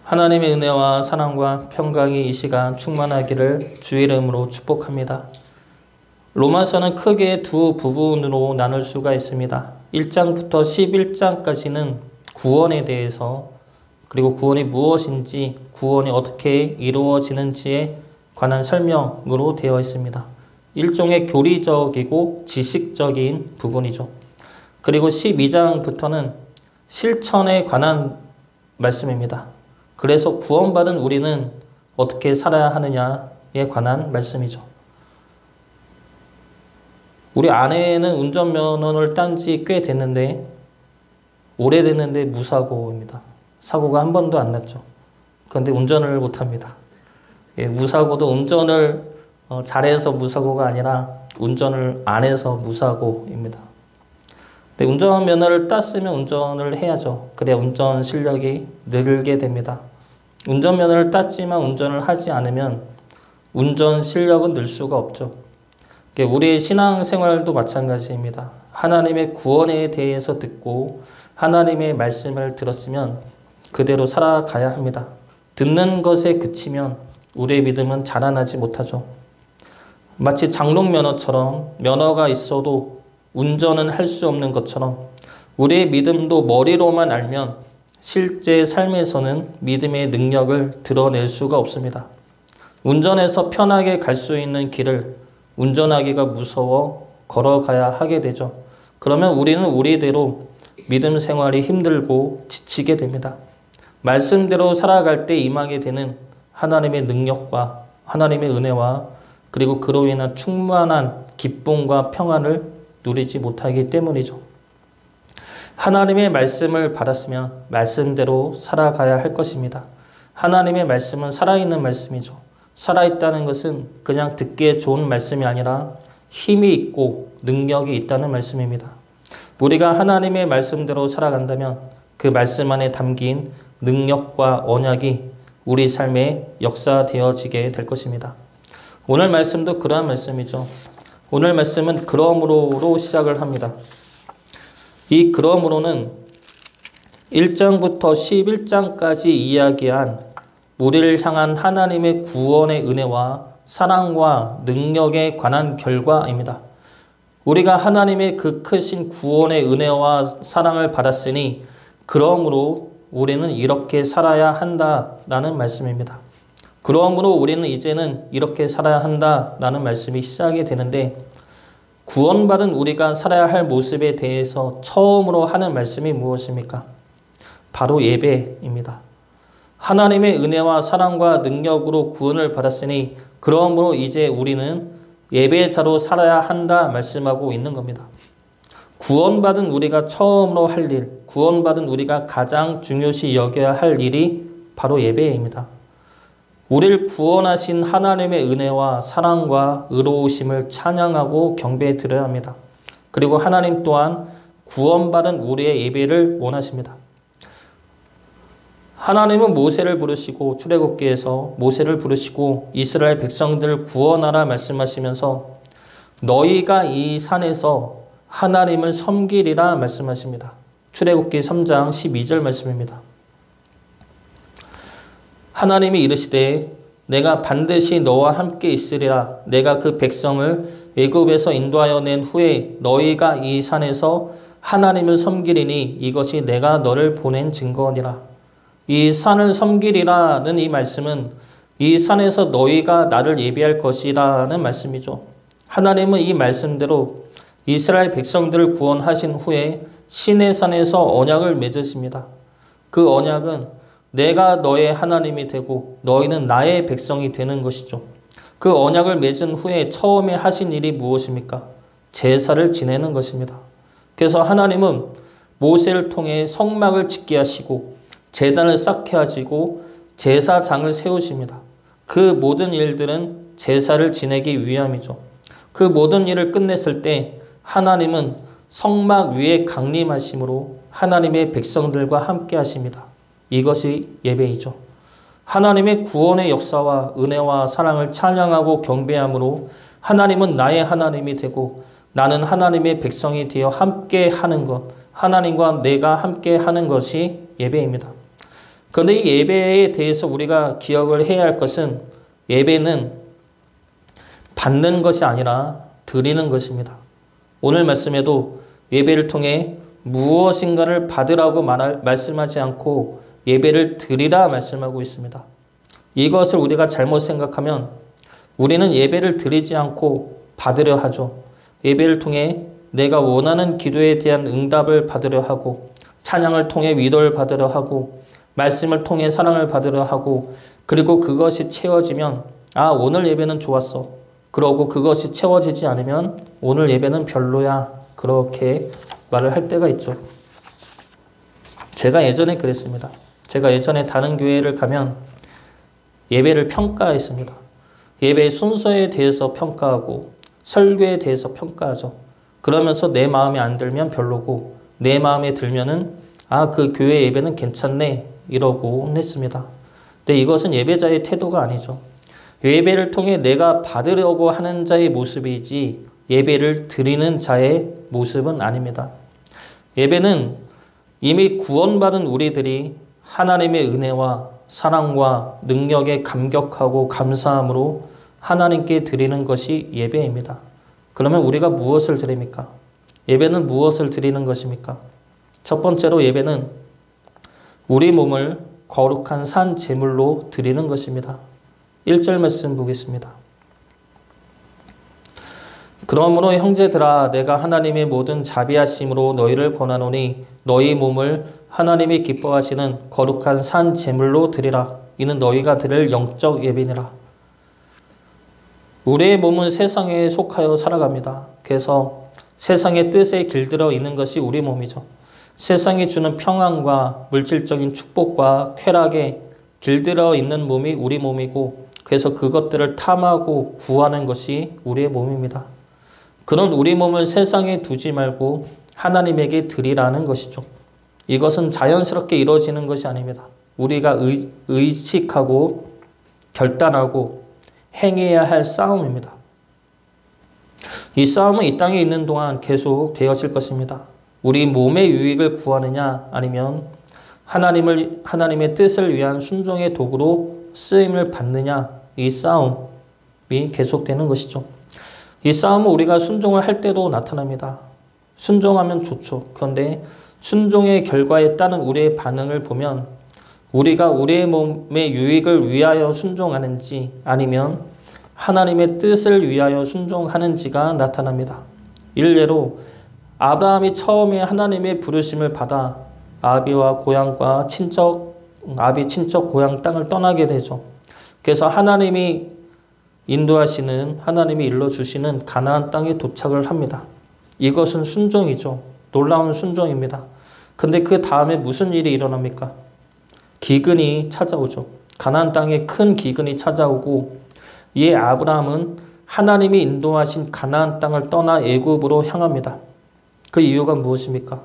하나님의 은혜와 사랑과 평강이 이 시간 충만하기를 주의 이름으로 축복합니다. 로마서는 크게 두 부분으로 나눌 수가 있습니다. 1장부터 11장까지는 구원에 대해서, 그리고 구원이 무엇인지, 구원이 어떻게 이루어지는지에 관한 설명으로 되어 있습니다. 일종의 교리적이고 지식적인 부분이죠. 그리고 12장부터는 실천에 관한 말씀입니다. 그래서 구원받은 우리는 어떻게 살아야 하느냐에 관한 말씀이죠. 우리 아내는 운전면허를 딴 지 꽤 됐는데, 오래됐는데 무사고입니다. 사고가 한 번도 안 났죠. 그런데 운전을 못합니다. 무사고도 운전을 잘해서 무사고가 아니라 운전을 안 해서 무사고입니다. 근데 운전면허를 땄으면 운전을 해야죠. 그래야 운전 실력이 늘게 됩니다. 운전면허를 땄지만 운전을 하지 않으면 운전 실력은 늘 수가 없죠. 우리의 신앙생활도 마찬가지입니다. 하나님의 구원에 대해서 듣고 하나님의 말씀을 들었으면 그대로 살아가야 합니다. 듣는 것에 그치면 우리의 믿음은 자라나지 못하죠. 마치 장롱면허처럼 면허가 있어도 운전은 할 수 없는 것처럼 우리의 믿음도 머리로만 알면 실제 삶에서는 믿음의 능력을 드러낼 수가 없습니다. 운전해서 편하게 갈 수 있는 길을 운전하기가 무서워 걸어가야 하게 되죠. 그러면 우리는 우리대로 믿음 생활이 힘들고 지치게 됩니다. 말씀대로 살아갈 때 임하게 되는 하나님의 능력과 하나님의 은혜와 그리고 그로 인한 충만한 기쁨과 평안을 누리지 못하기 때문이죠. 하나님의 말씀을 받았으면 말씀대로 살아가야 할 것입니다. 하나님의 말씀은 살아있는 말씀이죠. 살아있다는 것은 그냥 듣기에 좋은 말씀이 아니라 힘이 있고 능력이 있다는 말씀입니다. 우리가 하나님의 말씀대로 살아간다면 그 말씀 안에 담긴 능력과 언약이 우리 삶에 역사되어지게 될 것입니다. 오늘 말씀도 그러한 말씀이죠. 오늘 말씀은 그러므로로 시작을 합니다. 이 그러므로는 1장부터 11장까지 이야기한 우리를 향한 하나님의 구원의 은혜와 사랑과 능력에 관한 결과입니다. 우리가 하나님의 그 크신 구원의 은혜와 사랑을 받았으니 그러므로 우리는 이렇게 살아야 한다라는 말씀입니다. 그러므로 우리는 이제는 이렇게 살아야 한다라는 말씀이 시작이 되는데, 구원받은 우리가 살아야 할 모습에 대해서 처음으로 하는 말씀이 무엇입니까? 바로 예배입니다. 하나님의 은혜와 사랑과 능력으로 구원을 받았으니 그러므로 이제 우리는 예배자로 살아야 한다 말씀하고 있는 겁니다. 구원받은 우리가 처음으로 할 일, 구원받은 우리가 가장 중요시 여겨야 할 일이 바로 예배입니다. 우리를 구원하신 하나님의 은혜와 사랑과 의로우심을 찬양하고 경배해 드려야 합니다. 그리고 하나님 또한 구원받은 우리의 예배를 원하십니다. 하나님은 모세를 부르시고 출애굽기에서 모세를 부르시고 이스라엘 백성들을 구원하라 말씀하시면서 너희가 이 산에서 하나님을 섬기리라 말씀하십니다. 출애굽기 3장 12절 말씀입니다. 하나님이 이르시되 내가 반드시 너와 함께 있으리라. 내가 그 백성을 애굽에서 인도하여 낸 후에 너희가 이 산에서 하나님을 섬기리니 이것이 내가 너를 보낸 증거니라. 이 산을 섬기리라는 이 말씀은 이 산에서 너희가 나를 예배할 것이라는 말씀이죠. 하나님은 이 말씀대로 이스라엘 백성들을 구원하신 후에 시내산에서 언약을 맺으십니다. 그 언약은 내가 너의 하나님이 되고 너희는 나의 백성이 되는 것이죠. 그 언약을 맺은 후에 처음에 하신 일이 무엇입니까? 제사를 지내는 것입니다. 그래서 하나님은 모세를 통해 성막을 짓게 하시고 제단을 쌓게 하시고 제사장을 세우십니다. 그 모든 일들은 제사를 지내기 위함이죠. 그 모든 일을 끝냈을 때 하나님은 성막 위에 강림하심으로 하나님의 백성들과 함께 하십니다. 이것이 예배이죠. 하나님의 구원의 역사와 은혜와 사랑을 찬양하고 경배함으로 하나님은 나의 하나님이 되고 나는 하나님의 백성이 되어 함께 하는 것, 하나님과 내가 함께 하는 것이 예배입니다. 그런데 이 예배에 대해서 우리가 기억을 해야 할 것은 예배는 받는 것이 아니라 드리는 것입니다. 오늘 말씀에도 예배를 통해 무엇인가를 받으라고 말씀하지 않고 예배를 드리라 말씀하고 있습니다. 이것을 우리가 잘못 생각하면 우리는 예배를 드리지 않고 받으려 하죠. 예배를 통해 내가 원하는 기도에 대한 응답을 받으려 하고 찬양을 통해 위로를 받으려 하고 말씀을 통해 사랑을 받으려 하고 그리고 그것이 채워지면 오늘 예배는 좋았어. 그러고 그것이 채워지지 않으면 오늘 예배는 별로야. 그렇게 말을 할 때가 있죠. 제가 예전에 그랬습니다. 제가 예전에 다른 교회를 가면 예배를 평가했습니다. 예배의 순서에 대해서 평가하고 설교에 대해서 평가하죠. 그러면서 내 마음에 안 들면 별로고 내 마음에 들면은 그 교회 예배는 괜찮네 이러고 했습니다. 근데 이것은 예배자의 태도가 아니죠. 예배를 통해 내가 받으려고 하는 자의 모습이지 예배를 드리는 자의 모습은 아닙니다. 예배는 이미 구원받은 우리들이 하나님의 은혜와 사랑과 능력에 감격하고 감사함으로 하나님께 드리는 것이 예배입니다. 그러면 우리가 무엇을 드립니까? 예배는 무엇을 드리는 것입니까? 첫 번째로 예배는 우리 몸을 거룩한 산 제물로 드리는 것입니다. 1절 말씀 보겠습니다. 그러므로 형제들아 내가 하나님의 모든 자비하심으로 너희를 권하노니 너희 몸을 하나님이 기뻐하시는 거룩한 산 제물로 드리라. 이는 너희가 드릴 영적 예배니라. 우리의 몸은 세상에 속하여 살아갑니다. 그래서 세상의 뜻에 길들어 있는 것이 우리 몸이죠. 세상이 주는 평안과 물질적인 축복과 쾌락에 길들어 있는 몸이 우리 몸이고 그래서 그것들을 탐하고 구하는 것이 우리의 몸입니다. 그런 우리 몸을 세상에 두지 말고 하나님에게 드리라는 것이죠. 이것은 자연스럽게 이루어지는 것이 아닙니다. 우리가 의식하고 결단하고 행해야 할 싸움입니다. 이 싸움은 이 땅에 있는 동안 계속 되어질 것입니다. 우리 몸의 유익을 구하느냐 아니면 하나님의 뜻을 위한 순종의 도구로 쓰임을 받느냐 이 싸움이 계속되는 것이죠. 이 싸움은 우리가 순종을 할 때도 나타납니다. 순종하면 좋죠. 그런데 순종의 결과에 따른 우리의 반응을 보면 우리가 우리의 몸의 유익을 위하여 순종하는지 아니면 하나님의 뜻을 위하여 순종하는지가 나타납니다. 일례로 아브라함이 처음에 하나님의 부르심을 받아 아비와 고향과 아비 친척 고향 땅을 떠나게 되죠. 그래서 하나님이 인도하시는 하나님이 일러주시는 가나안 땅에 도착을 합니다. 이것은 순종이죠. 놀라운 순종입니다. 근데 그 다음에 무슨 일이 일어납니까? 기근이 찾아오죠. 가나안 땅에 큰 기근이 찾아오고 이에 아브라함은 하나님이 인도하신 가나안 땅을 떠나 애굽으로 향합니다. 그 이유가 무엇입니까?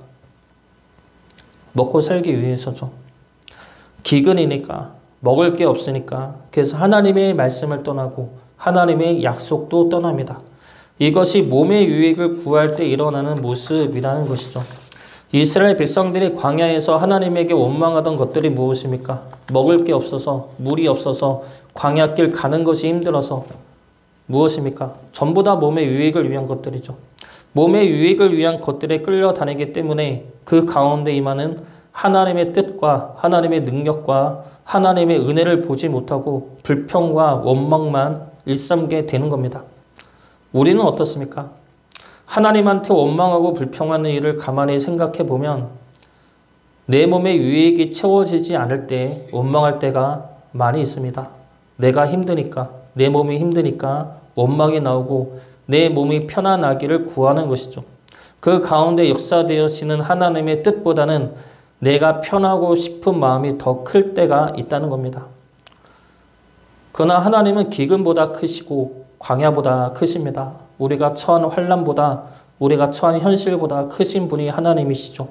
먹고 살기 위해서죠. 기근이니까 먹을 게 없으니까 그래서 하나님의 말씀을 떠나고 하나님의 약속도 떠납니다. 이것이 몸의 유익을 구할 때 일어나는 모습이라는 것이죠. 이스라엘 백성들이 광야에서 하나님에게 원망하던 것들이 무엇입니까? 먹을 게 없어서 물이 없어서 광야길 가는 것이 힘들어서 무엇입니까? 전부 다 몸의 유익을 위한 것들이죠. 몸의 유익을 위한 것들에 끌려다니기 때문에 그 가운데 임하는 하나님의 뜻과 하나님의 능력과 하나님의 은혜를 보지 못하고 불평과 원망만 일삼게 되는 겁니다. 우리는 어떻습니까? 하나님한테 원망하고 불평하는 일을 가만히 생각해 보면 내 몸의 유익이 채워지지 않을 때 원망할 때가 많이 있습니다. 내가 힘드니까, 내 몸이 힘드니까 원망이 나오고 내 몸이 편안하기를 구하는 것이죠. 그 가운데 역사되어지는 하나님의 뜻보다는 내가 편하고 싶은 마음이 더 클 때가 있다는 겁니다. 그러나 하나님은 기근보다 크시고 광야보다 크십니다. 우리가 처한 환난보다 우리가 처한 현실보다 크신 분이 하나님이시죠.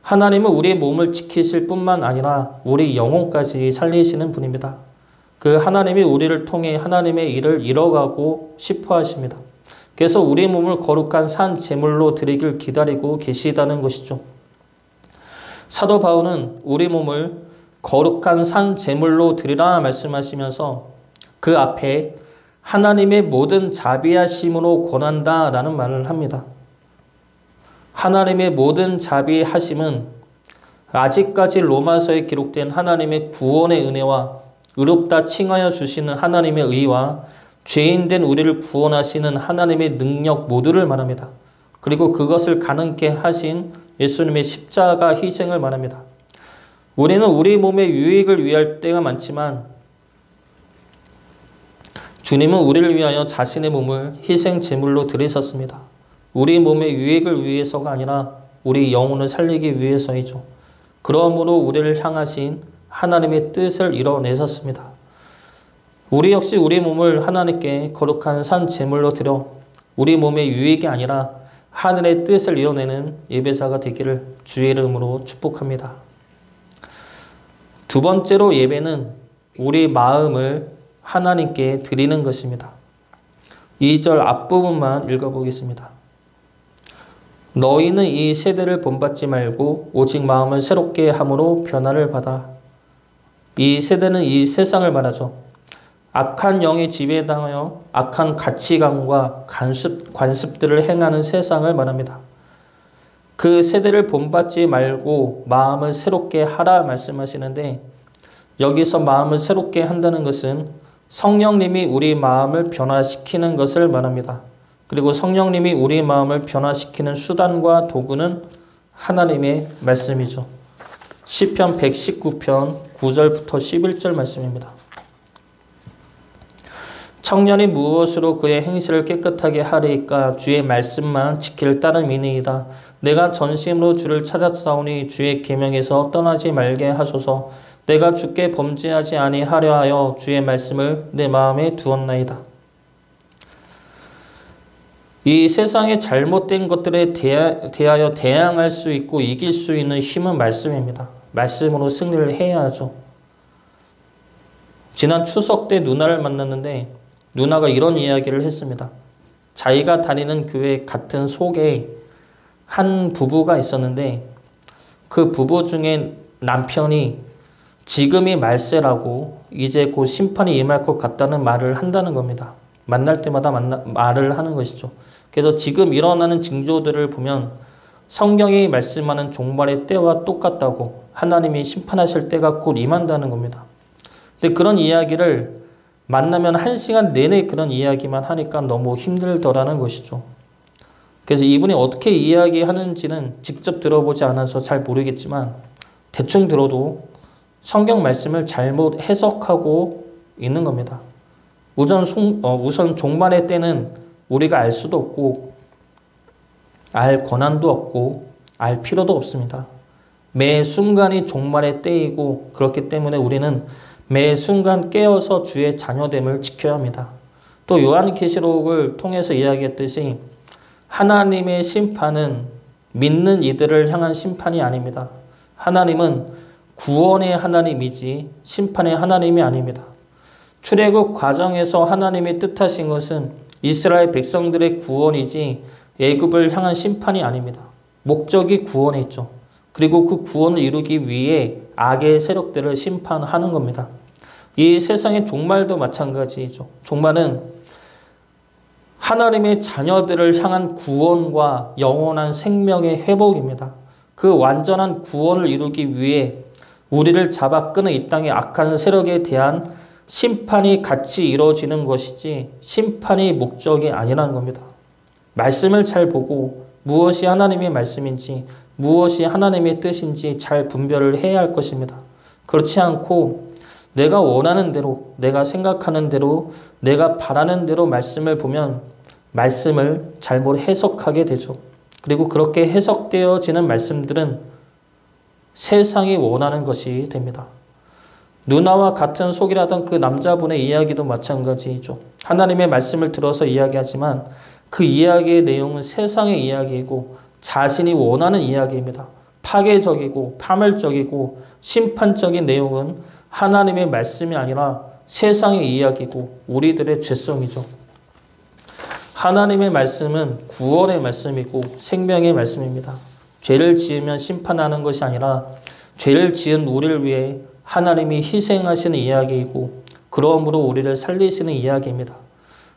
하나님은 우리의 몸을 지키실 뿐만 아니라 우리 영혼까지 살리시는 분입니다. 그 하나님이 우리를 통해 하나님의 일을 이뤄가고 싶어 하십니다. 그래서 우리 몸을 거룩한 산 제물로 드리길 기다리고 계시다는 것이죠. 사도 바울은 우리 몸을 거룩한 산 제물로 드리라 말씀하시면서 그 앞에 하나님의 모든 자비하심으로 권한다라는 말을 합니다. 하나님의 모든 자비하심은 아직까지 로마서에 기록된 하나님의 구원의 은혜와 의롭다 칭하여 주시는 하나님의 의와 죄인된 우리를 구원하시는 하나님의 능력 모두를 말합니다. 그리고 그것을 가능케 하신 예수님의 십자가 희생을 말합니다. 우리는 우리 몸의 유익을 위할 때가 많지만 주님은 우리를 위하여 자신의 몸을 희생 제물로 드리셨습니다. 우리 몸의 유익을 위해서가 아니라 우리 영혼을 살리기 위해서이죠. 그러므로 우리를 향하신 하나님의 뜻을 이뤄내셨습니다. 우리 역시 우리 몸을 하나님께 거룩한 산 제물로 드려 우리 몸의 유익이 아니라 하늘의 뜻을 이뤄내는 예배자가 되기를 주의 이름으로 축복합니다. 두 번째로 예배는 우리 마음을 하나님께 드리는 것입니다. 2절 앞부분만 읽어보겠습니다. 너희는 이 세대를 본받지 말고 오직 마음을 새롭게 함으로 변화를 받아. 이 세대는 이 세상을 말하죠. 악한 영에 지배당하여 악한 가치관과 관습들을 행하는 세상을 말합니다. 그 세대를 본받지 말고 마음을 새롭게 하라 말씀하시는데 여기서 마음을 새롭게 한다는 것은 성령님이 우리 마음을 변화시키는 것을 말합니다. 그리고 성령님이 우리 마음을 변화시키는 수단과 도구는 하나님의 말씀이죠. 시편 119편 9절부터 11절 말씀입니다. 청년이 무엇으로 그의 행실을 깨끗하게 하리이까 주의 말씀만 지킬 따름이니이다. 내가 전심으로 주를 찾았사오니 주의 계명에서 떠나지 말게 하소서. 내가 주께 범죄하지 아니하려 하여 주의 말씀을 내 마음에 두었나이다. 이 세상의 잘못된 것들에 대하여 대항할 수 있고 이길 수 있는 힘은 말씀입니다. 말씀으로 승리를 해야 하죠. 지난 추석 때 누나를 만났는데 누나가 이런 이야기를 했습니다. 자기가 다니는 교회 같은 속에 한 부부가 있었는데 그 부부 중에 남편이 지금이 말세라고 이제 곧 심판이 임할 것 같다는 말을 한다는 겁니다. 만날 때마다 말을 하는 것이죠. 그래서 지금 일어나는 징조들을 보면 성경이 말씀하는 종말의 때와 똑같다고 하나님이 심판하실 때가 곧 임한다는 겁니다. 근데 그런 이야기를 만나면 1시간 내내 그런 이야기만 하니까 너무 힘들더라는 것이죠. 그래서 이분이 어떻게 이야기하는지는 직접 들어보지 않아서 잘 모르겠지만 대충 들어도 성경 말씀을 잘못 해석하고 있는 겁니다. 우선 종말의 때는 우리가 알 수도 없고 알 권한도 없고 알 필요도 없습니다. 매 순간이 종말의 때이고 그렇기 때문에 우리는 매 순간 깨어서 주의 자녀됨을 지켜야 합니다. 또 요한계시록을 통해서 이야기했듯이 하나님의 심판은 믿는 이들을 향한 심판이 아닙니다. 하나님은 구원의 하나님이지 심판의 하나님이 아닙니다. 출애굽 과정에서 하나님이 뜻하신 것은 이스라엘 백성들의 구원이지 애굽을 향한 심판이 아닙니다. 목적이 구원에 있죠. 그리고 그 구원을 이루기 위해 악의 세력들을 심판하는 겁니다. 이 세상의 종말도 마찬가지죠. 종말은 하나님의 자녀들을 향한 구원과 영원한 생명의 회복입니다. 그 완전한 구원을 이루기 위해 우리를 잡아 끄는 이 땅의 악한 세력에 대한 심판이 같이 이루어지는 것이지 심판이 목적이 아니라는 겁니다. 말씀을 잘 보고 무엇이 하나님의 말씀인지 무엇이 하나님의 뜻인지 잘 분별을 해야 할 것입니다. 그렇지 않고 내가 원하는 대로, 내가 생각하는 대로, 내가 바라는 대로 말씀을 보면 말씀을 잘못 해석하게 되죠. 그리고 그렇게 해석되어지는 말씀들은 세상이 원하는 것이 됩니다. 누나와 같은 속이라던 그 남자분의 이야기도 마찬가지죠. 하나님의 말씀을 들어서 이야기하지만 그 이야기의 내용은 세상의 이야기이고 자신이 원하는 이야기입니다. 파괴적이고 파멸적이고 심판적인 내용은 하나님의 말씀이 아니라 세상의 이야기고 우리들의 죄성이죠. 하나님의 말씀은 구원의 말씀이고 생명의 말씀입니다. 죄를 지으면 심판하는 것이 아니라 죄를 지은 우리를 위해 하나님이 희생하시는 이야기이고 그러므로 우리를 살리시는 이야기입니다.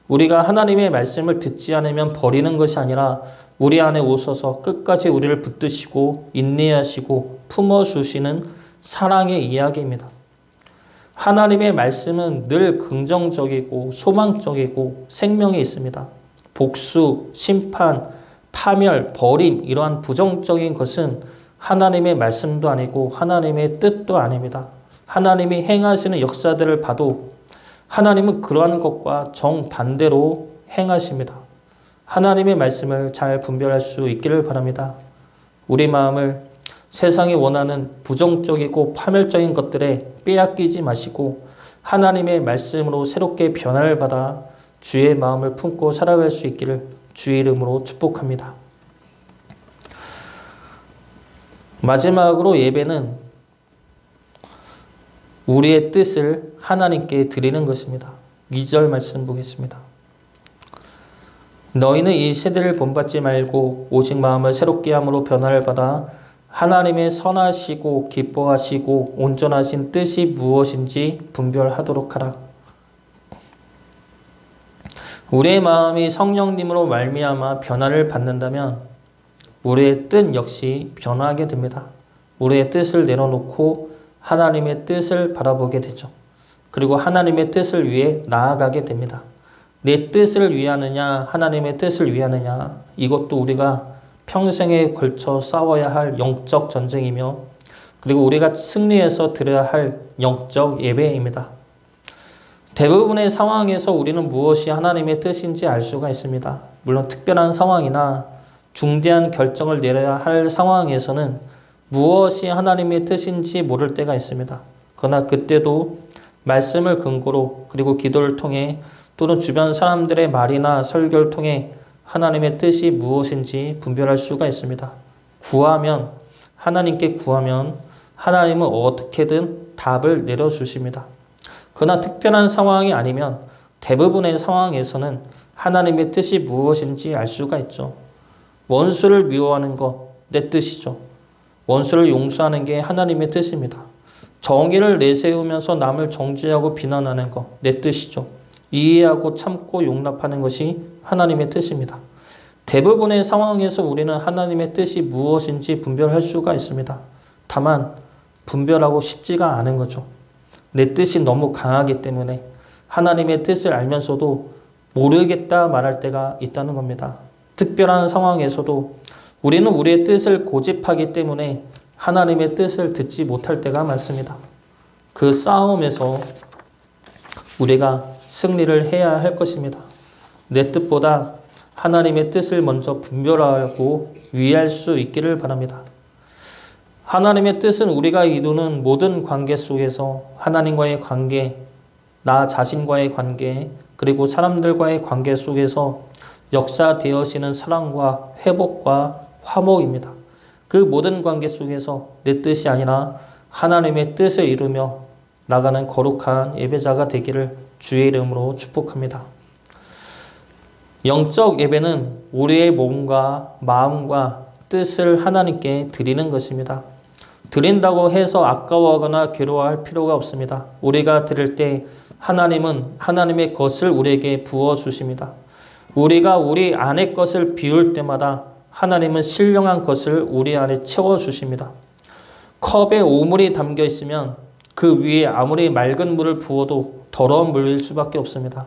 우리가 하나님의 말씀을 듣지 않으면 버리는 것이 아니라 우리 안에 오셔서 끝까지 우리를 붙드시고 인내하시고 품어주시는 사랑의 이야기입니다. 하나님의 말씀은 늘 긍정적이고 소망적이고 생명이 있습니다. 복수, 심판, 파멸, 버림 이러한 부정적인 것은 하나님의 말씀도 아니고 하나님의 뜻도 아닙니다. 하나님이 행하시는 역사들을 봐도 하나님은 그러한 것과 정반대로 행하십니다. 하나님의 말씀을 잘 분별할 수 있기를 바랍니다. 우리 마음을 세상이 원하는 부정적이고 파멸적인 것들에 빼앗기지 마시고 하나님의 말씀으로 새롭게 변화를 받아 주의 마음을 품고 살아갈 수 있기를 주의 이름으로 축복합니다. 마지막으로 예배는 우리의 뜻을 하나님께 드리는 것입니다. 2절 말씀 보겠습니다. 너희는 이 세대를 본받지 말고 오직 마음을 새롭게 함으로 변화를 받아 하나님의 선하시고 기뻐하시고 온전하신 뜻이 무엇인지 분별하도록 하라. 우리의 마음이 성령님으로 말미암아 변화를 받는다면 우리의 뜻 역시 변화하게 됩니다. 우리의 뜻을 내려놓고 하나님의 뜻을 바라보게 되죠. 그리고 하나님의 뜻을 위해 나아가게 됩니다. 내 뜻을 위하느냐 하나님의 뜻을 위하느냐 이것도 우리가 평생에 걸쳐 싸워야 할 영적 전쟁이며 그리고 우리가 승리해서 드려야 할 영적 예배입니다. 대부분의 상황에서 우리는 무엇이 하나님의 뜻인지 알 수가 있습니다. 물론 특별한 상황이나 중대한 결정을 내려야 할 상황에서는 무엇이 하나님의 뜻인지 모를 때가 있습니다. 그러나 그때도 말씀을 근거로 그리고 기도를 통해 또는 주변 사람들의 말이나 설교를 통해 하나님의 뜻이 무엇인지 분별할 수가 있습니다. 하나님께 구하면 하나님은 어떻게든 답을 내려주십니다. 그러나 특별한 상황이 아니면 대부분의 상황에서는 하나님의 뜻이 무엇인지 알 수가 있죠. 원수를 미워하는 것, 내 뜻이죠. 원수를 용서하는 게 하나님의 뜻입니다. 정의를 내세우면서 남을 정죄하고 비난하는 것, 내 뜻이죠. 이해하고 참고 용납하는 것이 하나님의 뜻입니다. 대부분의 상황에서 우리는 하나님의 뜻이 무엇인지 분별할 수가 있습니다. 다만 분별하고 싶지가 않은 거죠. 내 뜻이 너무 강하기 때문에 하나님의 뜻을 알면서도 모르겠다 말할 때가 있다는 겁니다. 특별한 상황에서도 우리는 우리의 뜻을 고집하기 때문에 하나님의 뜻을 듣지 못할 때가 많습니다. 그 싸움에서 우리가 승리를 해야 할 것입니다. 내 뜻보다 하나님의 뜻을 먼저 분별하고 위할 수 있기를 바랍니다. 하나님의 뜻은 우리가 이루는 모든 관계 속에서 하나님과의 관계, 나 자신과의 관계, 그리고 사람들과의 관계 속에서 역사되어지는 사랑과 회복과 화목입니다. 그 모든 관계 속에서 내 뜻이 아니라 하나님의 뜻을 이루며 나가는 거룩한 예배자가 되기를 주의 이름으로 축복합니다. 영적 예배는 우리의 몸과 마음과 뜻을 하나님께 드리는 것입니다. 드린다고 해서 아까워하거나 괴로워할 필요가 없습니다. 우리가 드릴 때 하나님은 하나님의 것을 우리에게 부어주십니다. 우리가 우리 안의 것을 비울 때마다 하나님은 신령한 것을 우리 안에 채워주십니다. 컵에 오물이 담겨 있으면 그 위에 아무리 맑은 물을 부어도 더러운 물일 수밖에 없습니다.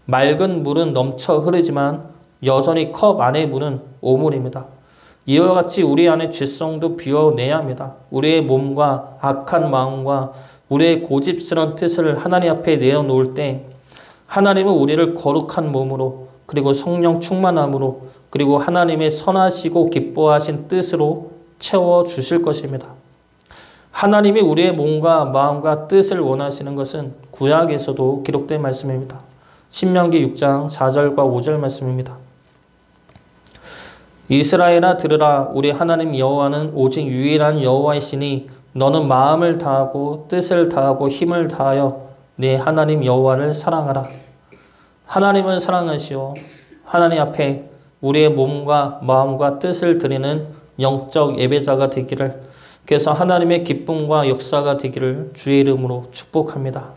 맑은 물은 넘쳐 흐르지만 여전히 컵 안의 물은 오물입니다. 이와 같이 우리 안의 죄성도 비워내야 합니다. 우리의 몸과 악한 마음과 우리의 고집스러운 뜻을 하나님 앞에 내어놓을 때 하나님은 우리를 거룩한 몸으로 그리고 성령 충만함으로 그리고 하나님의 선하시고 기뻐하신 뜻으로 채워주실 것입니다. 하나님이 우리의 몸과 마음과 뜻을 원하시는 것은 구약에서도 기록된 말씀입니다. 신명기 6장 4절과 5절 말씀입니다. 이스라엘아 들으라. 우리 하나님 여호와는 오직 유일한 여호와이시니 너는 마음을 다하고 뜻을 다하고 힘을 다하여 네 하나님 여호와를 사랑하라. 하나님은 사랑하시오. 하나님 앞에 우리의 몸과 마음과 뜻을 드리는 영적 예배자가 되기를 그래서 하나님의 기쁨과 역사가 되기를 주의 이름으로 축복합니다.